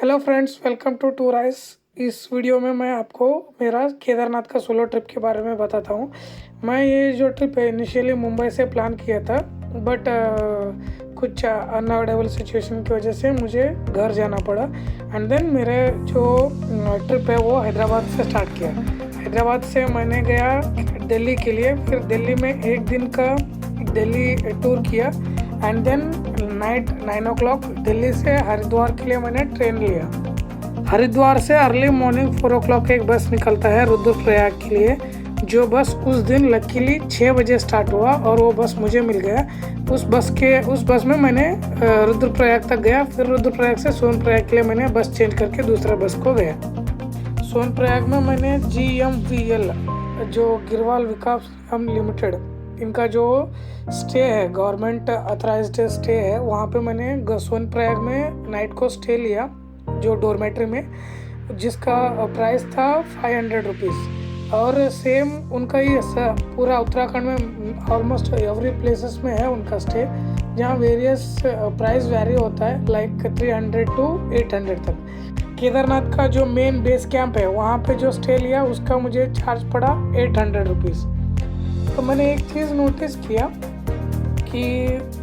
Hello friends, welcome to tour eyes. इस video में मैं आपको मेरा केदारनाथ का सोलो ट्रिप के बारे में बताता हूँ। मैं ये जो ट्रिप है इनिशियली मुंबई से प्लान किया था, बट कुछ अनअवॉइडेबल सिचुएशन की वजह से मुझे घर जाना पड़ा। एंड देन मेरे जो ट्रिप है वो हैदराबाद से स्टार्ट किया। हैदराबाद से मैंने गया दिल्ली के लिए, फिर दिल्ली में एक दिन का दिल्ली टूर किया। And then night 9 o'clock Delhi से हरिद्वार के लिए मैंने ट्रेन लिया। हरिद्वार से अर्ली मॉर्निंग 4 o'clock एक बस निकलता है रुद्रप्रयाग के लिए, जो बस उस दिन लकीली 6 बजे स्टार्ट हुआ और वो बस मुझे मिल गया। उस बस में मैंने रुद्रप्रयाग तक गया। फिर रुद्रप्रयाग से सोनप्रयाग के लिए मैंने बस चेंज करके दूसरा बस को गया। सोनप्रयाग में मैंने GMVL जो गिरवाल विकास निगम लिमिटेड, इनका जो स्टे है, गवर्नमेंट अथराइज्ड स्टे है, वहाँ पे मैंने सोनप्रयाग में नाइट को स्टे लिया, जो डोरमेट्री में, जिसका प्राइस था 500 रुपीज़। और सेम उनका ही पूरा उत्तराखंड में ऑलमोस्ट एवरी प्लेसेस में है उनका स्टे, जहाँ वेरियस प्राइस वेरी होता है, लाइक 300 to 800 तक। केदारनाथ का जो मेन बेस कैंप है वहाँ पे जो स्टे लिया उसका मुझे चार्ज पड़ा 800 रुपीज़। तो मैंने एक चीज़ नोटिस किया कि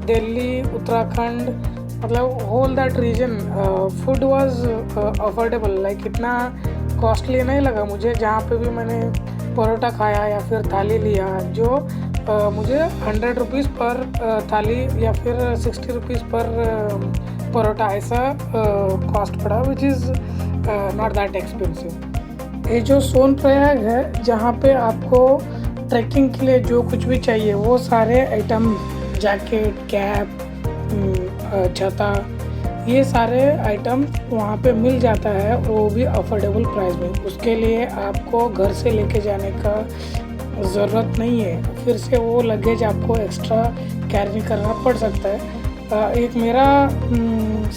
दिल्ली, उत्तराखंड, मतलब whole that region food was affordable, like इतना कॉस्टली नहीं लगा मुझे। जहाँ पे भी मैंने परोठा खाया या फिर थाली लिया, जो मुझे 100 रुपीज़ पर थाली या फिर 60 रुपीज़ पर परोठा, ऐसा कॉस्ट पड़ा, which is not that expensive. ये जो सोनप्रयाग है, जहाँ पे आपको ट्रैकिंग के लिए जो कुछ भी चाहिए वो सारे आइटम, जैकेट, कैप, छता, ये सारे आइटम वहाँ पे मिल जाता है, और वो भी अफोर्डेबल प्राइस में। उसके लिए आपको घर से लेके जाने का ज़रूरत नहीं है, फिर से वो लगेज आपको एक्स्ट्रा कैरी करना पड़ सकता है। एक मेरा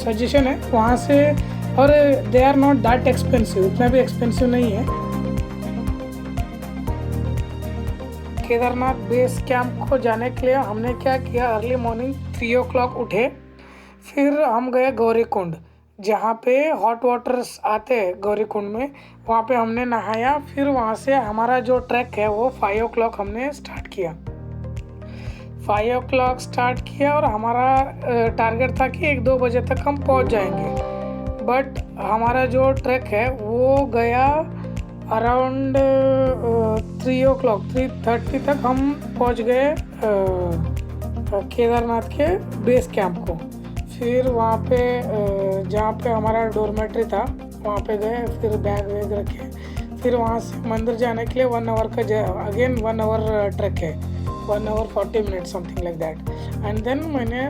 सजेशन है वहाँ से, और they are not that expensive, इतना भी एक्सपेंसिव नहीं है। केदारनाथ बेस कैंप को जाने के लिए हमने क्या किया, अर्ली मॉर्निंग 3 o'clock उठे। फिर हम गए गौरीकुंड, जहाँ पे हॉट वाटर्स आते हैं गौरीकुंड में, वहाँ पे हमने नहाया। फिर वहाँ से हमारा जो ट्रैक है वो 5 o'clock हमने स्टार्ट किया। 5 o'clock स्टार्ट किया और हमारा टारगेट था कि 1-2 बजे तक हम पहुँच जाएंगे। बट हमारा जो ट्रैक है वो गया अराउंड 3 o'clock, 3:30 तक हम पहुंच गए केदारनाथ के बेस कैंप को। फिर वहाँ पे जहाँ पे हमारा डोरमेट्री था वहाँ पे गए, फिर बैग वैग रखे। फिर वहाँ से मंदिर जाने के लिए 1 hour का अगेन 1 hour ट्रैक है, 1 hour 40 minutes something like that. And then मैंने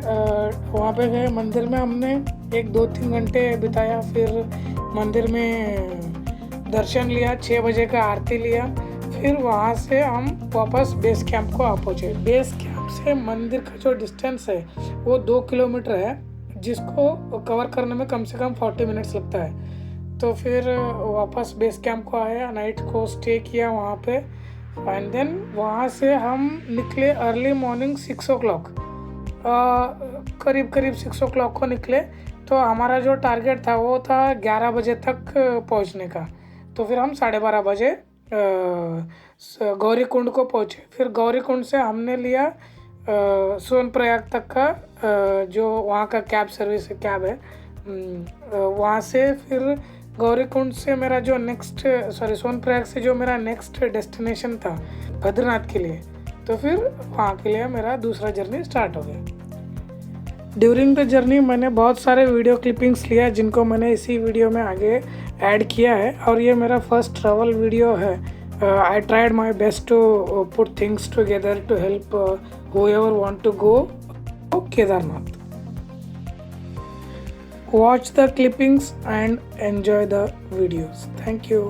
वहाँ पे गए मंदिर में, हमने 1-2-3 घंटे बिताया। फिर मंदिर में दर्शन लिया, 6 बजे का आरती लिया। फिर वहाँ से हम वापस बेस कैंप को आ पहुँचे। बेस कैंप से मंदिर का जो डिस्टेंस है वो 2 किलोमीटर है, जिसको कवर करने में कम से कम 40 मिनट्स लगता है। तो फिर वापस बेस कैंप को आया, नाइट को स्टे किया वहाँ पे। एंड देन वहाँ से हम निकले अर्ली मॉर्निंग 6 o'clock, करीब 6 o'clock को निकले। तो हमारा जो टारगेट था वो था 11 बजे तक पहुँचने का। तो फिर हम 12:30 बजे गौरीकुंड को पहुँचे। फिर गौरीकुंड से हमने लिया सोनप्रयाग तक का जो वहाँ का कैब सर्विस कैब है, वहाँ से फिर गौरीकुंड से मेरा जो सोनप्रयाग से जो मेरा नेक्स्ट डेस्टिनेशन था बद्रीनाथ के लिए, तो फिर वहाँ के लिए मेरा दूसरा जर्नी स्टार्ट हो गया। ड्यूरिंग द जर्नी मैंने बहुत सारे वीडियो क्लिपिंग्स लिया, जिनको मैंने इसी वीडियो में आगे ऐड किया है, और ये मेरा फर्स्ट ट्रैवल वीडियो है। I tried my best to put things together to help whoever want to go Kedarnath. Watch the clippings and enjoy the videos. Thank you.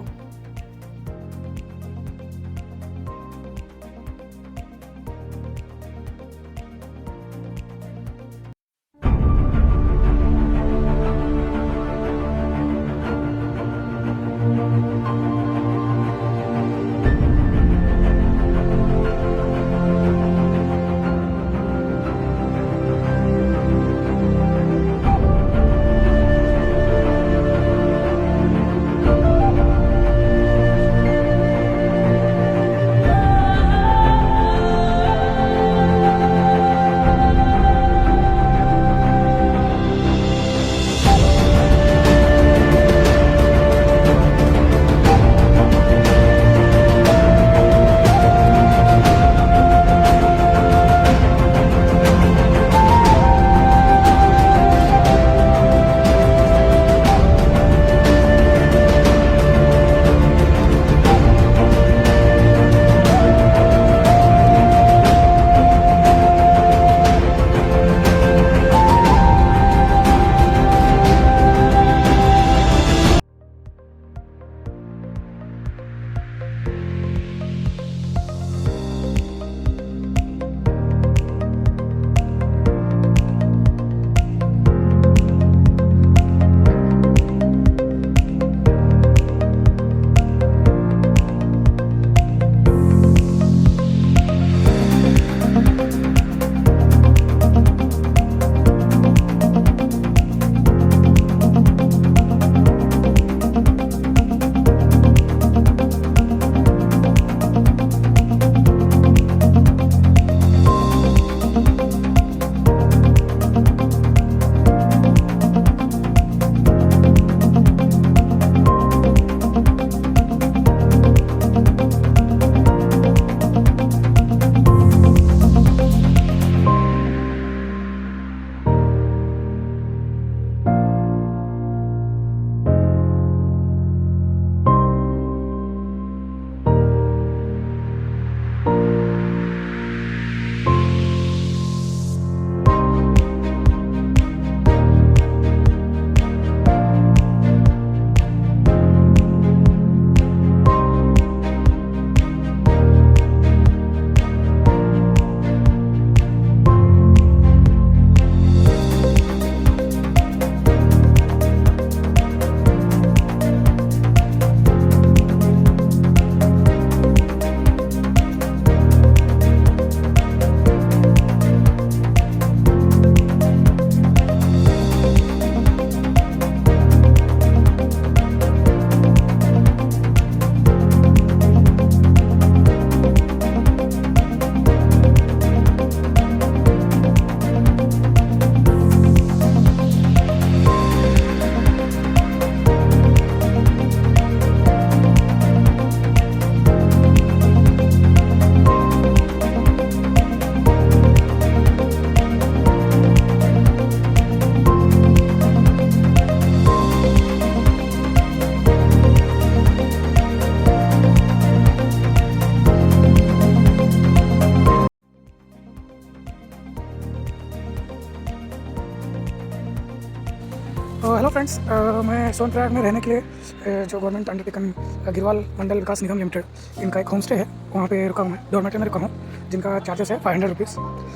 Friends, मैं सोनप्रयाग में रहने के लिए जो गवर्नमेंट अंडरटेकन गिरवाल मंडल विकास निगम लिमिटेड इनका एक home stay है, वहाँ पे रुका हूँ मैं। डोरमेटरी में रुका हूँ, जिनका चार्जेस है 500 रुपीज़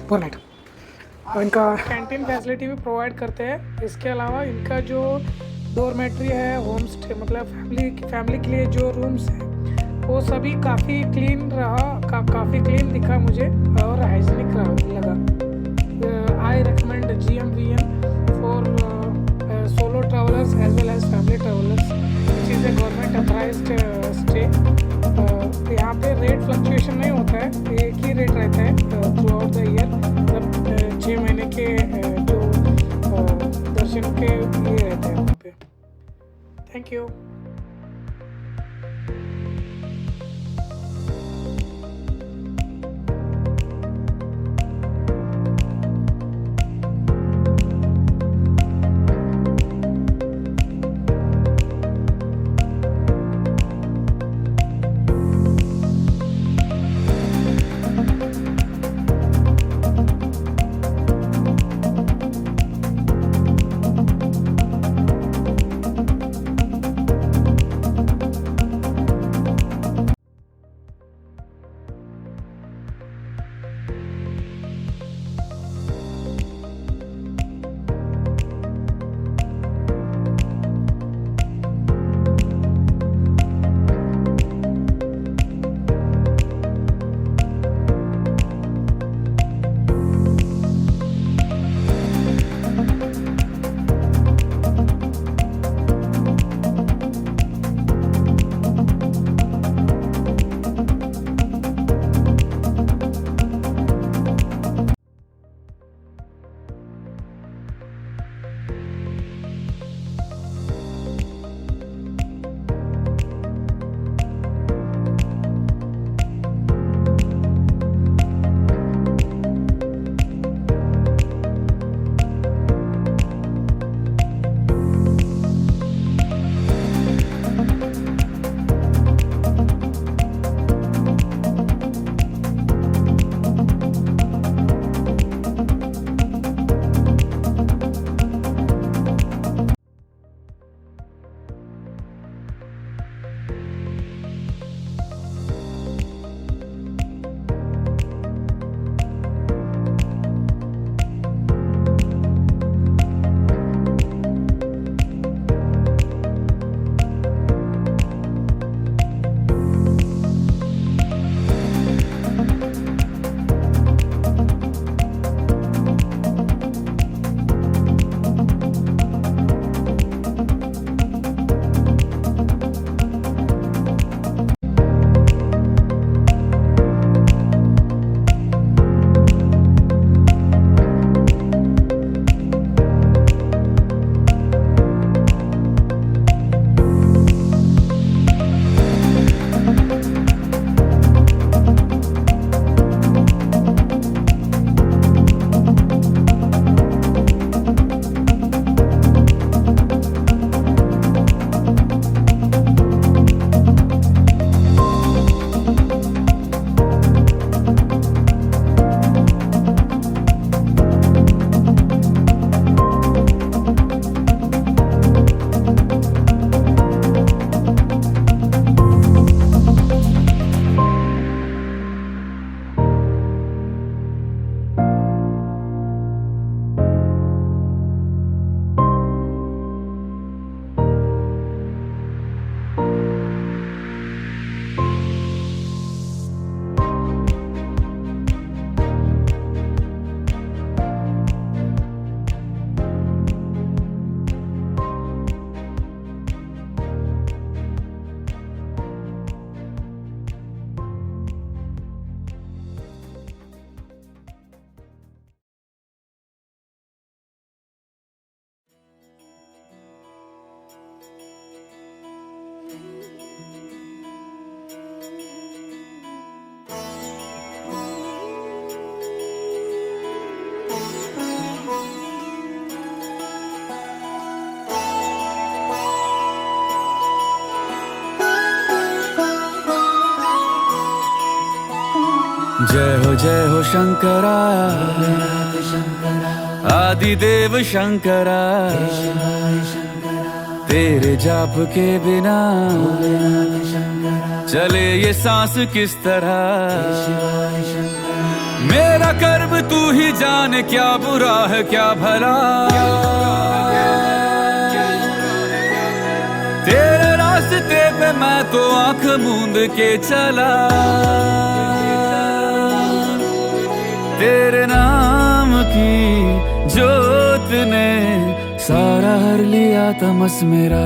पर नाइट। और इनका कैंटीन फैसिलिटी भी प्रोवाइड करते हैं। इसके अलावा इनका जो डोरमेटरी है, होम स्टे मतलब फैमिली के लिए जो रूम्स हैं वो सभी काफ़ी क्लीन रहा, काफ़ी क्लीन दिखा मुझे और हाइजीनिक लगा। I recommend GMVN for solo travelers as well as family travelers, which is a government authorized stay। यहाँ पे रेट फ्लक्चुएशन नहीं होता है, एक ही रेट रहता है थ्रू आउट द ईयर। मतलब 6 महीने के जो दर्शन के लिए रहते हैं वहाँ पे। Thank you. जय हो शंकरा आदिदेव शंकरा तेरे जाप के बिना चले ये सांस किस तरह। मेरा कर्म तू ही जाने, क्या बुरा है क्या भला। तेरे रास्ते पे मैं तो आंख मूंद के चला। तेरे नाम की जोत ने सारा हर लिया तमस मेरा।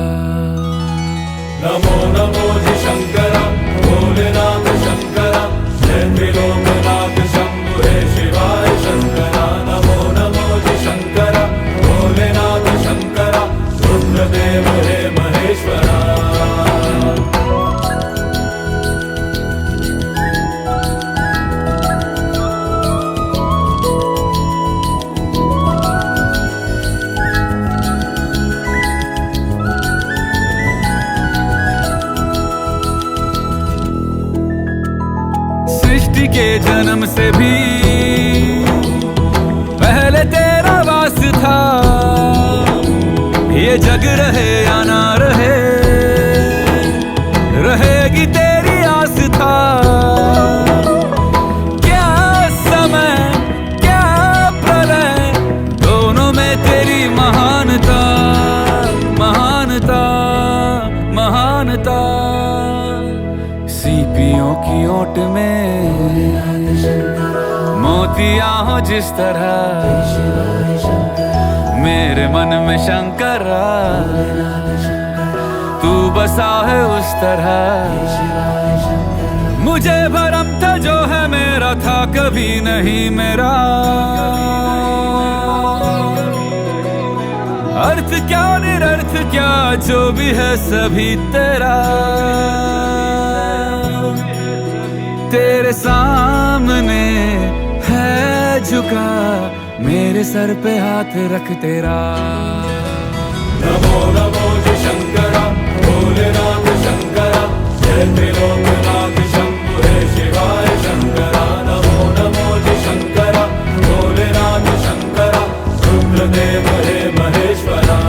नमो नमो जी शंकरा भोलेनाथ शंकरा जय त्रिलोकनाथ शंभु हे शिवाय शंकरा। नमो नमो जी शंकरा भोलेनाथ शंकरा रुद्रदेव हे महेश्वरा। सृष्टि के जन्म से भी पहले तेरा वास था। ये जग रहे या ना रहे, रहेगी तेरी आस था। क्या समय क्या प्रलय, दोनों में तेरी महानता महानता महानता। सीपियों की ओट में मोतियां हो जिस तरह, मेरे मन में शंकरा तू बसा है उस तरह। मुझे भरम था जो है मेरा था कभी नहीं मेरा। अर्थ क्या निरर्थ क्या जो भी है सभी तेरा। तेरे सामने है झुका मेरे सर पे हाथ रख तेरा। नमो नमो जी शंकरा भोलेनाथ शंकरा जय त्रिलोकनाथ शंभु हे शिवाय शंकरा। नमो नमो जी शंकरा भोलेनाथ शंकरा रुद्रदेव हे महेश्वरा।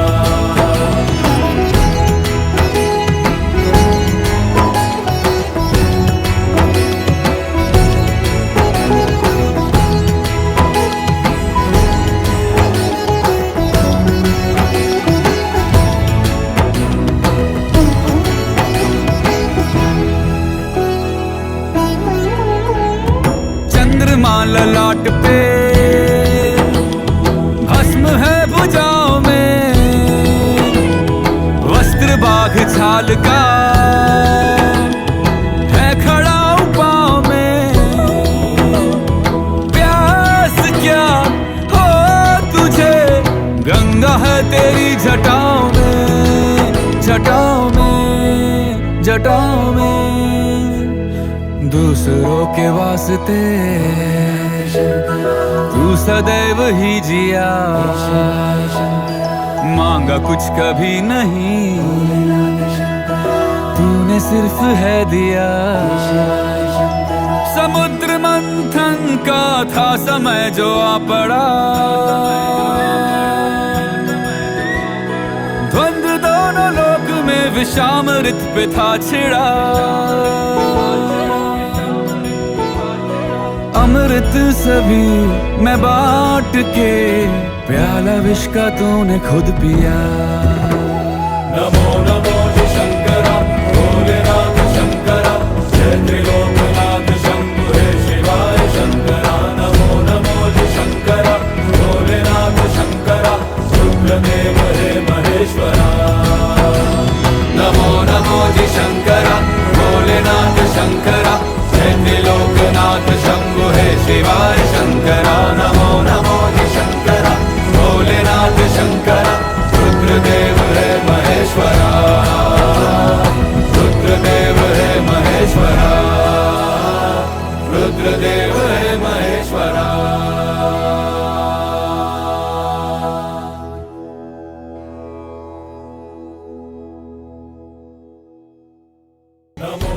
चंद्रमा ललाट पे भस्म है भुजाओं में, वस्त्र बाघ छाल का है खड़ा पाँव में। प्यास क्या हो तुझे गंगा है तेरी जटाओं में जटाओं में जटाओं में। दूसरों के वास्ते तू सदैव ही जिया, मांगा कुछ कभी नहीं तूने सिर्फ है दिया। समुद्र मंथन का था समय जो आ पड़ा, द्वंद्व दोनों लोक में विषामृत पे था छिड़ा। अमृत सभी मैं बांट के प्याला विष का तूने खुद पिया। नमो नमो जी शंकरा भोलेनाथ शंकरा जय त्रिलोकनाथ शंभु हे शिवाय शंकरा। नमो नमो जी शंकरा भोलेनाथ शंकरा रुद्रदेव हे महेश्वरा। नमो नमो जी शंकरा भोलेनाथ शंकरा जय त्रिलोकनाथ शंभु हे शिवाय शंकरा। नमो नमो जी शंकरा भोलेनाथ शंकरा रुद्रदेव हे महेश्वरा। रुद्रदेव हे महेश्वरा। रुद्रदेव हे महेश्वरा। नमो